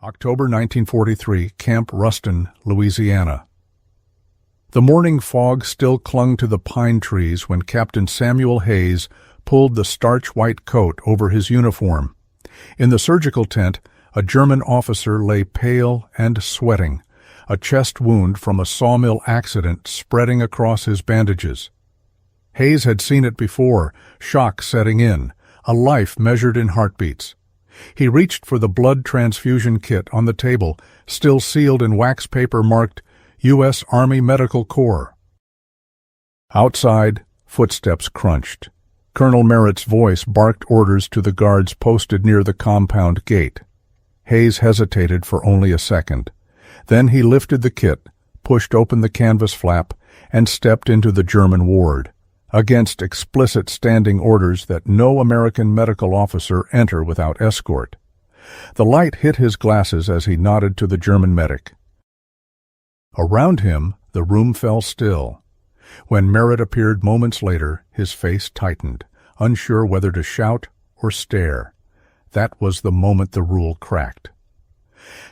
October 1943, Camp Ruston, Louisiana. The morning fog still clung to the pine trees when Captain Samuel Hayes pulled the starch-white coat over his uniform. In the surgical tent, a German officer lay pale and sweating, a chest wound from a sawmill accident spreading across his bandages. Hayes had seen it before, shock setting in, a life measured in heartbeats. He reached for the blood transfusion kit on the table, still sealed in wax paper marked U.S. Army Medical Corps. Outside, footsteps crunched. Colonel Merritt's voice barked orders to the guards posted near the compound gate. Hayes hesitated for only a second. Then he lifted the kit, pushed open the canvas flap, and stepped into the German ward, against explicit standing orders that no American medical officer enter without escort. The light hit his glasses as he nodded to the German medic. Around him, the room fell still. When Merritt appeared moments later, his face tightened, unsure whether to shout or stare. That was the moment the rule cracked.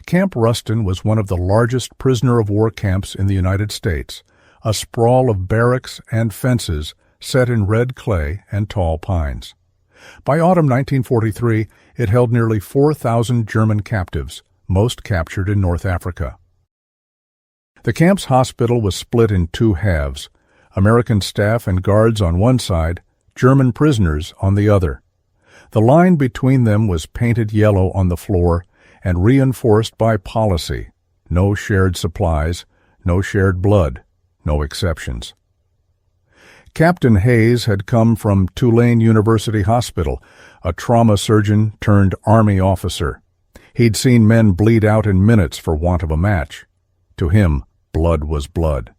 Camp Ruston was one of the largest prisoner-of-war camps in the United States, a sprawl of barracks and fences set in red clay and tall pines. By autumn 1943, it held nearly 4,000 German captives, most captured in North Africa. The camp's hospital was split in two halves, American staff and guards on one side, German prisoners on the other. The line between them was painted yellow on the floor and reinforced by policy: no shared supplies, no shared blood, no exceptions. Captain Hayes had come from Tulane University Hospital, a trauma surgeon turned Army officer. He'd seen men bleed out in minutes for want of a match. To him, blood was blood.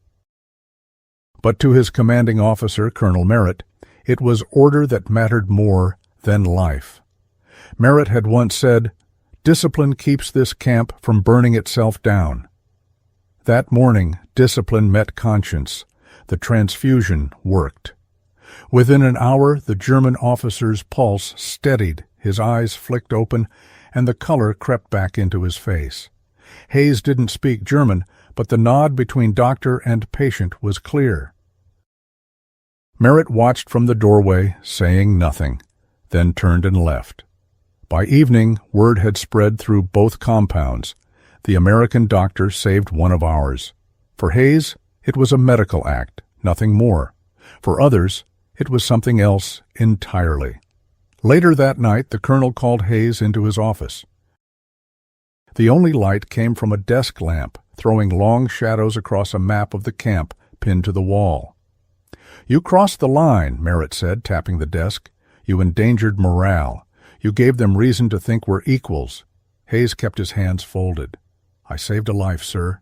But to his commanding officer, Colonel Merritt, it was order that mattered more than life. Merritt had once said, "Discipline keeps this camp from burning itself down." That morning, discipline met conscience. The transfusion worked. Within an hour, the German officer's pulse steadied, his eyes flicked open, and the color crept back into his face. Hayes didn't speak German, but the nod between doctor and patient was clear. Merritt watched from the doorway, saying nothing, then turned and left. By evening, word had spread through both compounds. The American doctor saved one of ours. For Hayes, it was a medical act, nothing more. For others, it was something else entirely. Later that night, the colonel called Hayes into his office. The only light came from a desk lamp, throwing long shadows across a map of the camp pinned to the wall. "You crossed the line," Merritt said, tapping the desk. "You endangered morale. You gave them reason to think we're equals." Hayes kept his hands folded. "I saved a life, sir."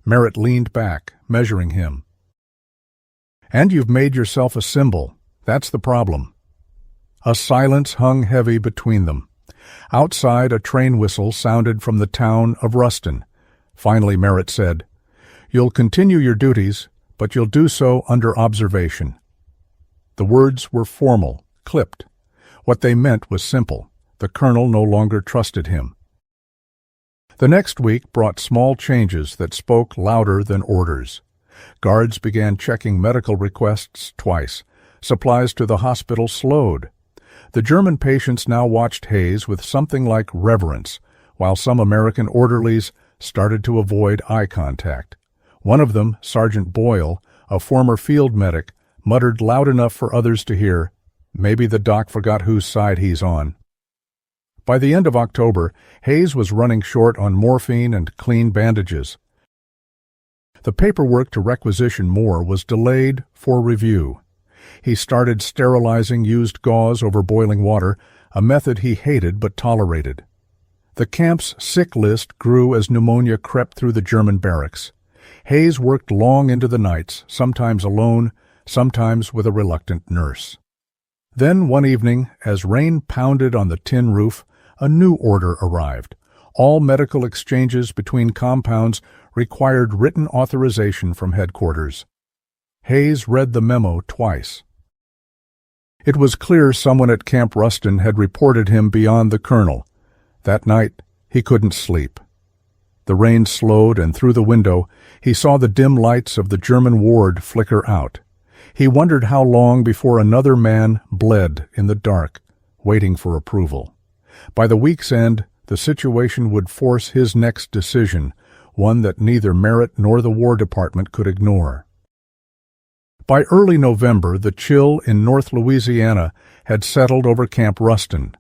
Merritt leaned back, measuring him. "And you've made yourself a symbol. That's the problem." A silence hung heavy between them. Outside, a train whistle sounded from the town of Ruston. Finally, Merritt said, "You'll continue your duties, but you'll do so under observation." The words were formal, clipped. What they meant was simple. The colonel no longer trusted him. The next week brought small changes that spoke louder than orders. Guards began checking medical requests twice. Supplies to the hospital slowed. The German patients now watched Hayes with something like reverence, while some American orderlies started to avoid eye contact. One of them, Sergeant Boyle, a former field medic, muttered loud enough for others to hear, "Maybe the doc forgot whose side he's on." By the end of October, Hayes was running short on morphine and clean bandages. The paperwork to requisition more was delayed for review. He started sterilizing used gauze over boiling water, a method he hated but tolerated. The camp's sick list grew as pneumonia crept through the German barracks. Hayes worked long into the nights, sometimes alone, sometimes with a reluctant nurse. Then one evening, as rain pounded on the tin roof, a new order arrived. All medical exchanges between compounds required written authorization from headquarters. Hayes read the memo twice. It was clear someone at Camp Ruston had reported him beyond the colonel. That night, He couldn't sleep. The rain slowed, and through the window he saw the dim lights of the German ward flicker out. He wondered how long before another man bled in the dark, waiting for approval. By the week's end, the situation would force his next decision, one that neither Merritt nor the War Department could ignore. By early November, the chill in North Louisiana had settled over Camp Ruston.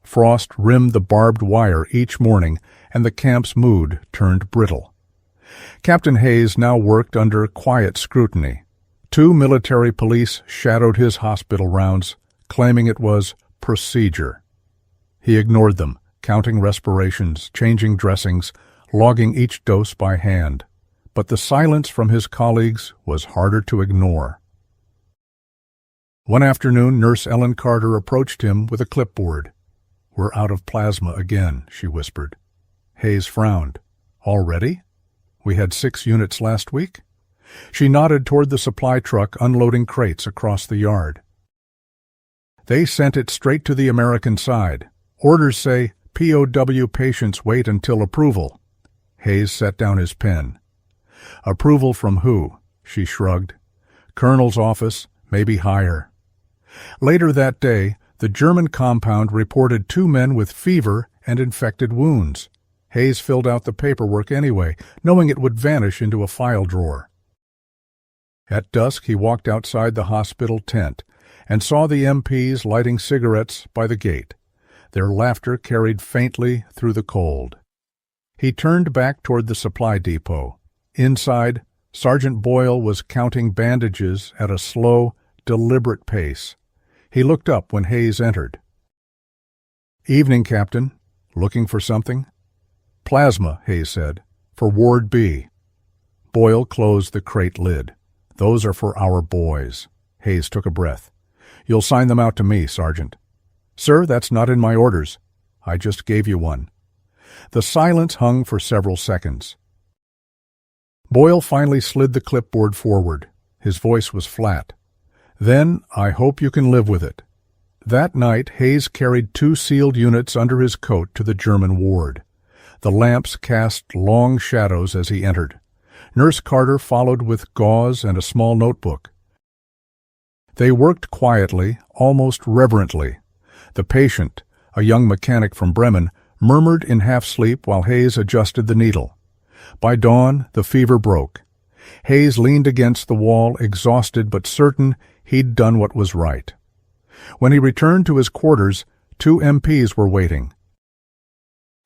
Frost rimmed the barbed wire each morning, and the camp's mood turned brittle. Captain Hayes now worked under quiet scrutiny. 2 military police shadowed his hospital rounds, claiming it was procedure. He ignored them, counting respirations, changing dressings, logging each dose by hand. But the silence from his colleagues was harder to ignore. One afternoon, Nurse Ellen Carter approached him with a clipboard. "We're out of plasma again," she whispered. Hayes frowned. "Already? We had 6 units last week?" She nodded toward the supply truck unloading crates across the yard. "They sent it straight to the American side. Orders say POW patients wait until approval." Hayes set down his pen. "Approval from who?" She shrugged. "Colonel's office, maybe higher." Later that day, the German compound reported 2 men with fever and infected wounds. Hayes filled out the paperwork anyway, knowing it would vanish into a file drawer. At dusk, he walked outside the hospital tent and saw the MPs lighting cigarettes by the gate. Their laughter carried faintly through the cold. He turned back toward the supply depot. Inside, Sergeant Boyle was counting bandages at a slow, deliberate pace. He looked up when Hayes entered. "Evening, Captain. Looking for something?" "Plasma," Hayes said, "for Ward B." Boyle closed the crate lid. "Those are for our boys." Hayes took a breath. "You'll sign them out to me, Sergeant." "Sir, that's not in my orders. I just gave you one." The silence hung for several seconds. Boyle finally slid the clipboard forward. His voice was flat. "Then I hope you can live with it." That night, Hayes carried 2 sealed units under his coat to the German ward. The lamps cast long shadows as he entered. Nurse Carter followed with gauze and a small notebook. They worked quietly, almost reverently. The patient, a young mechanic from Bremen, murmured in half-sleep while Hayes adjusted the needle. By dawn, the fever broke. Hayes leaned against the wall, exhausted but certain he'd done what was right. When he returned to his quarters, 2 MPs were waiting.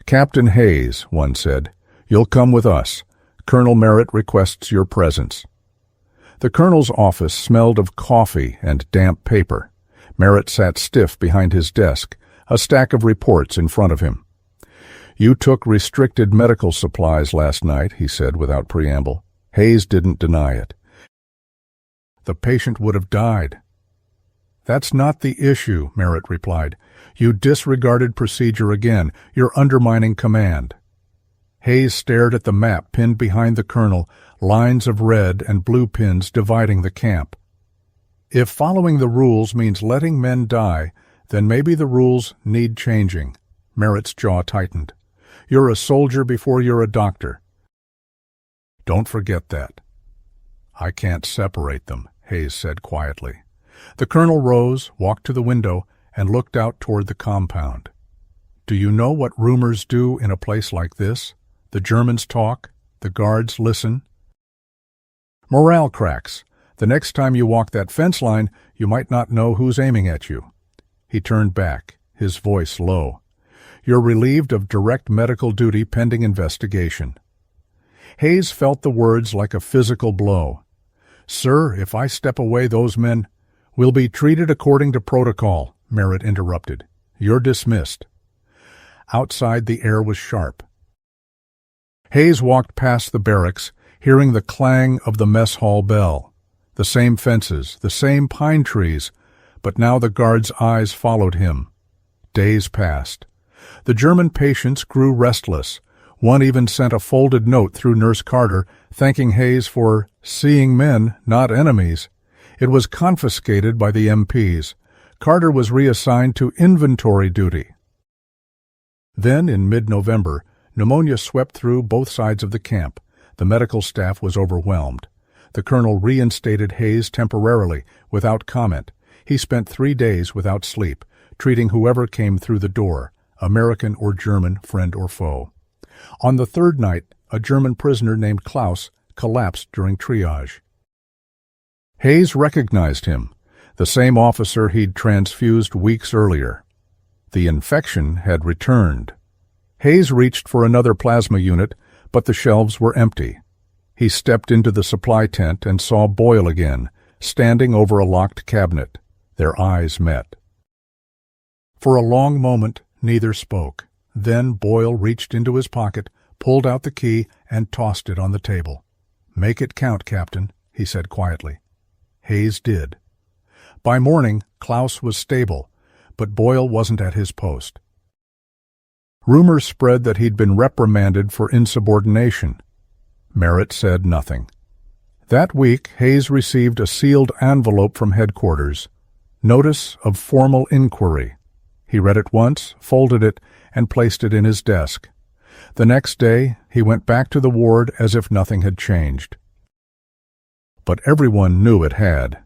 "Captain Hayes," one said, "you'll come with us. Colonel Merritt requests your presence." The colonel's office smelled of coffee and damp paper. Merritt sat stiff behind his desk, a stack of reports in front of him. "You took restricted medical supplies last night," he said without preamble. Hayes didn't deny it. "The patient would have died." "That's not the issue," Merritt replied. "You disregarded procedure again. You're undermining command." Hayes stared at the map pinned behind the colonel, lines of red and blue pins dividing the camp. "If following the rules means letting men die, then maybe the rules need changing." Merritt's jaw tightened. "You're a soldier before you're a doctor." "Don't forget that." "I can't separate them," Hayes said quietly. The colonel rose, walked to the window, and looked out toward the compound. "Do you know what rumors do in a place like this? The Germans talk, the guards listen. Morale cracks. The next time you walk that fence line, you might not know who's aiming at you." He turned back, his voice low. "You're relieved of direct medical duty pending investigation." Hayes felt the words like a physical blow. "Sir, if I step away, those men—" "Will be treated according to protocol," Merritt interrupted. "You're dismissed." Outside, the air was sharp. Hayes walked past the barracks, hearing the clang of the mess hall bell. The same fences, the same pine trees, but now the guards' eyes followed him. Days passed. The German patients grew restless. One even sent a folded note through Nurse Carter, thanking Hayes for seeing men, not enemies. It was confiscated by the MPs. Carter was reassigned to inventory duty. Then, in mid-November, Pneumonia swept through both sides of the camp. The medical staff was overwhelmed. The colonel reinstated Hayes temporarily, without comment. He spent 3 days without sleep, treating whoever came through the door, American or German, friend or foe. On the 3rd night, a German prisoner named Klaus collapsed during triage. Hayes recognized him, the same officer he'd transfused weeks earlier. The infection had returned. Hayes reached for another plasma unit, but the shelves were empty. He stepped into the supply tent and saw Boyle again, standing over a locked cabinet. Their eyes met. For a long moment, neither spoke. Then Boyle reached into his pocket, pulled out the key, and tossed it on the table. "Make it count, Captain," he said quietly. Hayes did. By morning, Klaus was stable, but Boyle wasn't at his post. Rumors spread that he'd been reprimanded for insubordination. Merritt said nothing. That week, Hayes received a sealed envelope from headquarters. Notice of formal inquiry. He read it once, folded it, and placed it in his desk. The next day, he went back to the ward as if nothing had changed. But everyone knew it had.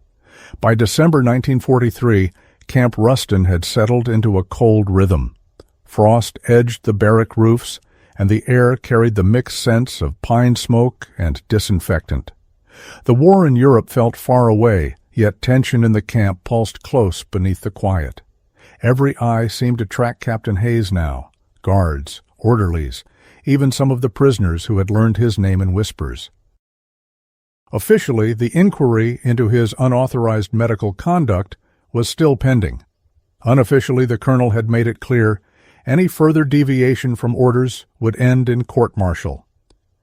By December 1943, Camp Ruston had settled into a cold rhythm. Frost edged the barrack roofs, and the air carried the mixed scents of pine smoke and disinfectant. The war in Europe felt far away, yet tension in the camp pulsed close beneath the quiet. Every eye seemed to track Captain Hayes now, guards, orderlies, even some of the prisoners who had learned his name in whispers. Officially, the inquiry into his unauthorized medical conduct was still pending. Unofficially, the colonel had made it clear any further deviation from orders would end in court-martial.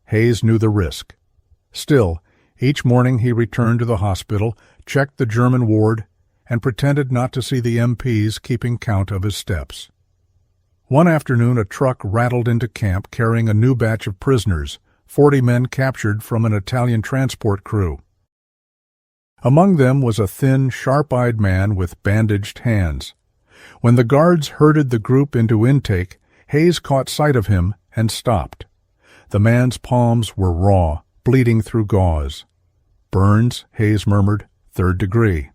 Hayes knew the risk. Still, each morning he returned to the hospital, checked the German ward, and pretended not to see the MPs keeping count of his steps. One afternoon a truck rattled into camp carrying a new batch of prisoners, 40 men captured from an Italian transport crew. Among them was a thin, sharp-eyed man with bandaged hands. When the guards herded the group into intake, Hayes caught sight of him and stopped. The man's palms were raw, bleeding through gauze. "Burns," Hayes murmured, "3rd degree."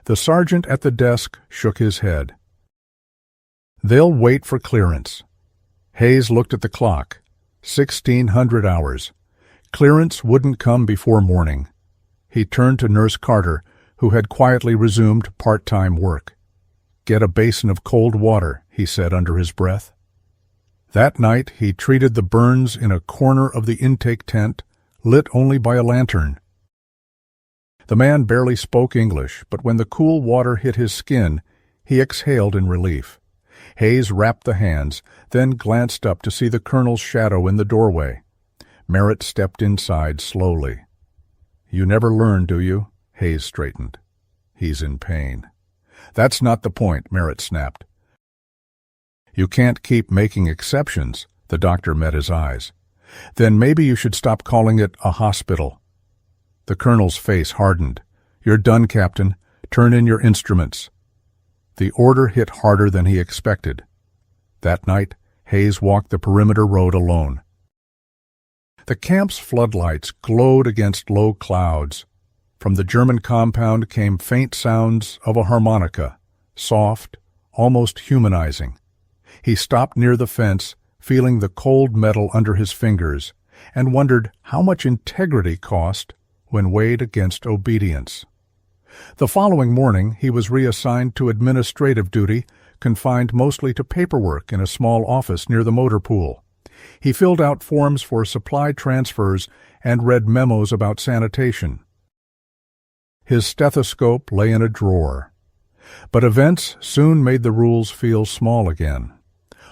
The sergeant at the desk shook his head. "They'll wait for clearance." Hayes looked at the clock. 1600 hours. Clearance wouldn't come before morning. He turned to Nurse Carter, who had quietly resumed part-time work. "Get a basin of cold water," he said under his breath. That night he treated the burns in a corner of the intake tent, lit only by a lantern. The man barely spoke English, but when the cool water hit his skin, he exhaled in relief. Hayes wrapped the hands, then glanced up to see the colonel's shadow in the doorway. Merritt stepped inside slowly. "You never learn, do you?" Hayes straightened. "He's in pain." "That's not the point," Merritt snapped. "You can't keep making exceptions." The doctor met his eyes. "Then maybe you should stop calling it a hospital." The colonel's face hardened. "You're done, Captain. Turn in your instruments." The order hit harder than he expected. That night, Hayes walked the perimeter road alone. The camp's floodlights glowed against low clouds. From the German compound came faint sounds of a harmonica, soft, almost humanizing. He stopped near the fence, feeling the cold metal under his fingers, and wondered how much integrity cost when weighed against obedience. The following morning he was reassigned to administrative duty, confined mostly to paperwork in a small office near the motor pool. He filled out forms for supply transfers and read memos about sanitation. His stethoscope lay in a drawer. But events soon made the rules feel small again.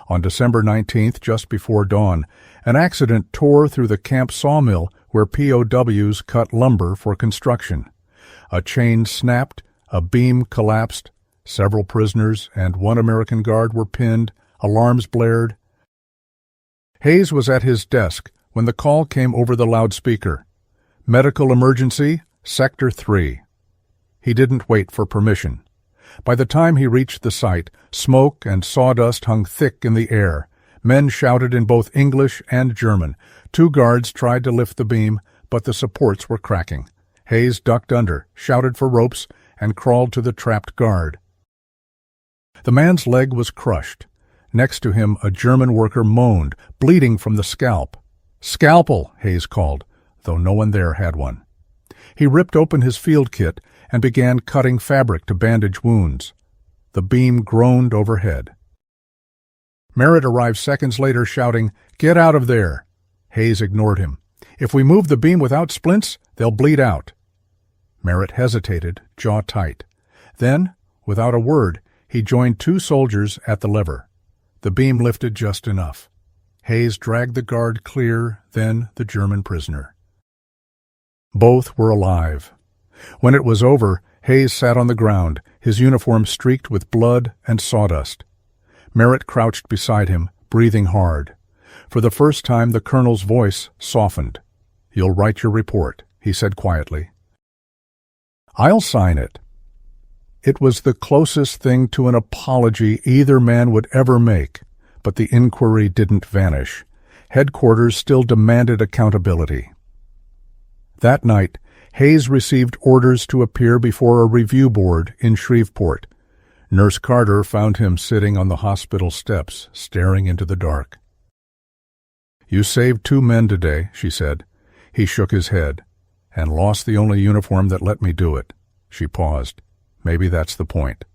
On December 19th, just before dawn, an accident tore through the camp sawmill where POWs cut lumber for construction. A chain snapped, a beam collapsed, several prisoners and one American guard were pinned, alarms blared. Hayes was at his desk when the call came over the loudspeaker. "Medical emergency, Sector 3. He didn't wait for permission. By the time he reached the site, smoke and sawdust hung thick in the air. Men shouted in both English and German. 2 guards tried to lift the beam, but the supports were cracking. Hayes ducked under, shouted for ropes, and crawled to the trapped guard. The man's leg was crushed. Next to him, a German worker moaned, bleeding from the scalp. "Scalpel," Hayes called, though no one there had one. He ripped open his field kit and began cutting fabric to bandage wounds. The beam groaned overhead. Merritt arrived seconds later, shouting, "Get out of there!" Hayes ignored him. "If we move the beam without splints, they'll bleed out." Merritt hesitated, jaw tight. Then, without a word, he joined 2 soldiers at the lever. The beam lifted just enough. Hayes dragged the guard clear, then the German prisoner. Both were alive. When it was over, Hayes sat on the ground, his uniform streaked with blood and sawdust. Merritt crouched beside him, breathing hard. For the first time, the colonel's voice softened. "You'll write your report," he said quietly. "I'll sign it." It was the closest thing to an apology either man would ever make, but the inquiry didn't vanish. Headquarters still demanded accountability. That night, Hayes received orders to appear before a review board in Shreveport. Nurse Carter found him sitting on the hospital steps, staring into the dark. "You saved 2 men today," she said. He shook his head. "And lost the only uniform that let me do it." She paused. "Maybe that's the point."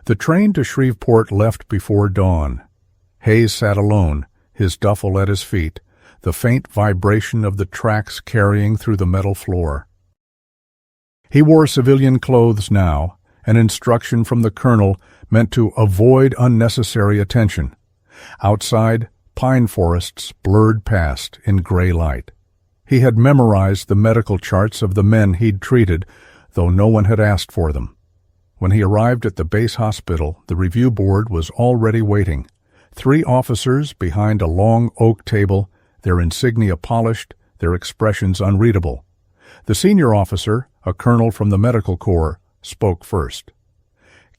The train to Shreveport left before dawn. Hayes sat alone, his duffel at his feet, the faint vibration of the tracks carrying through the metal floor. He wore civilian clothes now, an instruction from the colonel meant to avoid unnecessary attention. Outside, pine forests blurred past in gray light. He had memorized the medical charts of the men he'd treated, though no one had asked for them. When he arrived at the base hospital, the review board was already waiting. 3 officers behind a long oak table, their insignia polished, their expressions unreadable. The senior officer, a colonel from the medical corps, spoke first.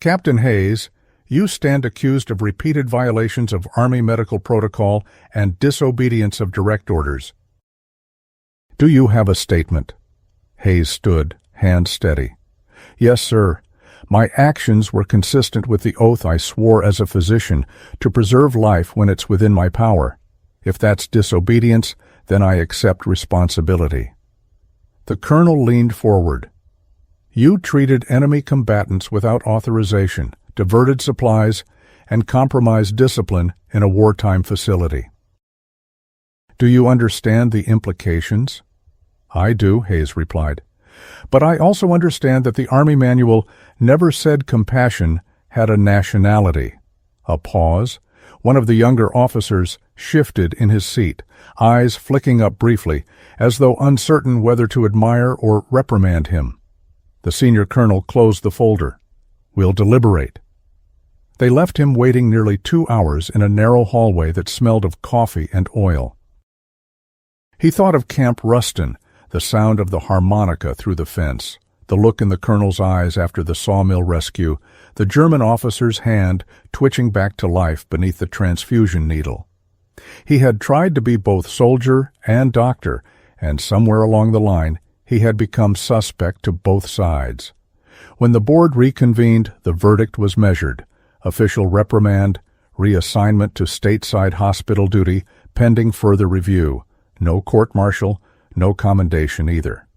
"Captain Hayes, you stand accused of repeated violations of Army medical protocol and disobedience of direct orders. Do you have a statement?" Hayes stood, hand steady. "Yes, sir. My actions were consistent with the oath I swore as a physician to preserve life when it's within my power. If that's disobedience, then I accept responsibility." The colonel leaned forward. "You treated enemy combatants without authorization, diverted supplies, and compromised discipline in a wartime facility. Do you understand the implications?" "I do," Hayes replied. "But I also understand that the Army manual never said compassion had a nationality." A pause. One of the younger officers shifted in his seat, eyes flicking up briefly, as though uncertain whether to admire or reprimand him. The senior colonel closed the folder. "We'll deliberate." They left him waiting nearly 2 hours in a narrow hallway that smelled of coffee and oil. He thought of Camp Ruston, the sound of the harmonica through the fence, the look in the colonel's eyes after the sawmill rescue, the German officer's hand twitching back to life beneath the transfusion needle. He had tried to be both soldier and doctor, and somewhere along the line he had become suspect to both sides. When the board reconvened, the verdict was measured: official reprimand, reassignment to stateside hospital duty, pending further review. No court-martial, no commendation either.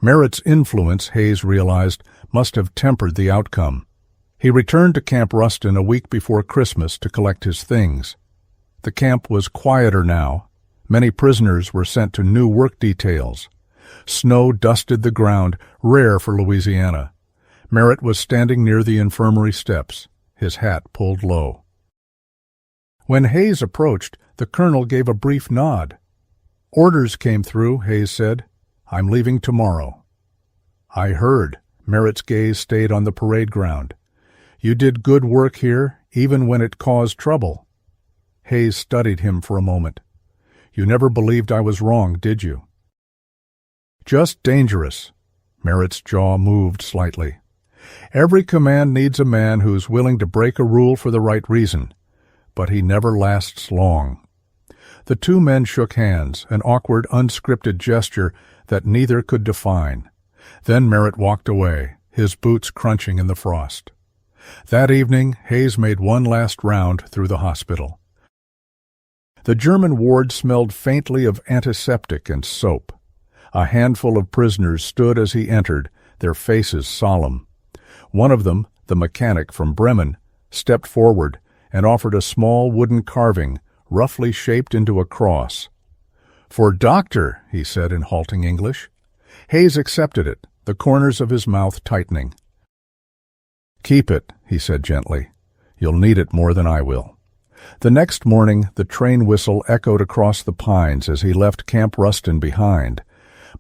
Merritt's influence, Hayes realized, must have tempered the outcome. He returned to Camp Ruston a week before Christmas to collect his things. The camp was quieter now. Many prisoners were sent to new work details. Snow dusted the ground, rare for Louisiana. Merritt was standing near the infirmary steps, his hat pulled low. When Hayes approached, the colonel gave a brief nod. "Orders came through," Hayes said. "I'm leaving tomorrow." "I heard." Merritt's gaze stayed on the parade ground. "You did good work here, even when it caused trouble." Hayes studied him for a moment. "You never believed I was wrong, did you?" "Just dangerous." Merritt's jaw moved slightly. "Every command needs a man who's willing to break a rule for the right reason. but he never lasts long. The two men shook hands, an awkward, unscripted gesture that neither could define. Then Merritt walked away, his boots crunching in the frost. That evening, Hayes made one last round through the hospital. The German ward smelled faintly of antiseptic and soap. A handful of prisoners stood as he entered, their faces solemn. One of them, the mechanic from Bremen, stepped forward and offered a small wooden carving, roughly shaped into a cross. "For Doctor," he said in halting English. Hayes accepted it, the corners of his mouth tightening. "Keep it," he said gently. "You'll need it more than I will." The next morning, the train whistle echoed across the pines as he left Camp Ruston behind.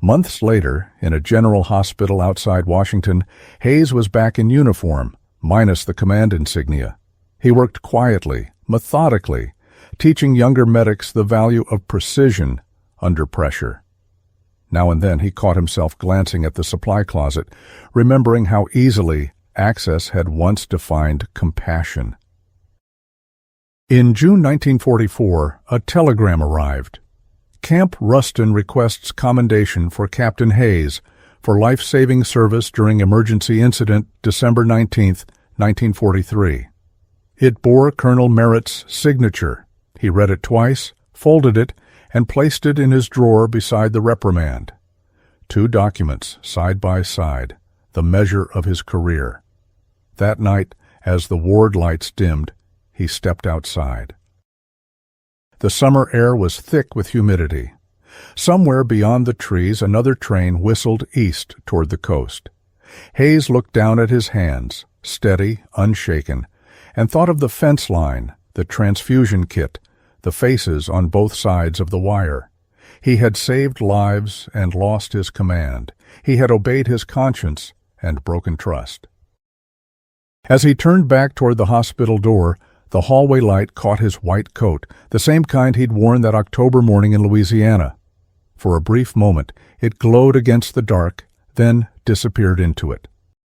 Months later, in a general hospital outside Washington, Hayes was back in uniform, minus the command insignia. He worked quietly, methodically, teaching younger medics the value of precision under pressure. Now and then he caught himself glancing at the supply closet, remembering how easily Access had once defined compassion. In June 1944, a telegram arrived. Camp Ruston requests commendation for Captain Hayes for life-saving service during emergency incident December 19, 1943. It bore Colonel Merritt's signature. He read it twice, folded it, and placed it in his drawer beside the reprimand. Two documents, side by side, the measure of his career. That night, as the ward lights dimmed, he stepped outside. The summer air was thick with humidity. Somewhere beyond the trees, another train whistled east toward the coast. Hayes looked down at his hands, steady, unshaken, and thought of the fence line, the transfusion kit, the faces on both sides of the wire. He had saved lives and lost his command. He had obeyed his conscience and broken trust. As he turned back toward the hospital door, the hallway light caught his white coat, the same kind he'd worn that October morning in Louisiana. For a brief moment, it glowed against the dark, then disappeared into it.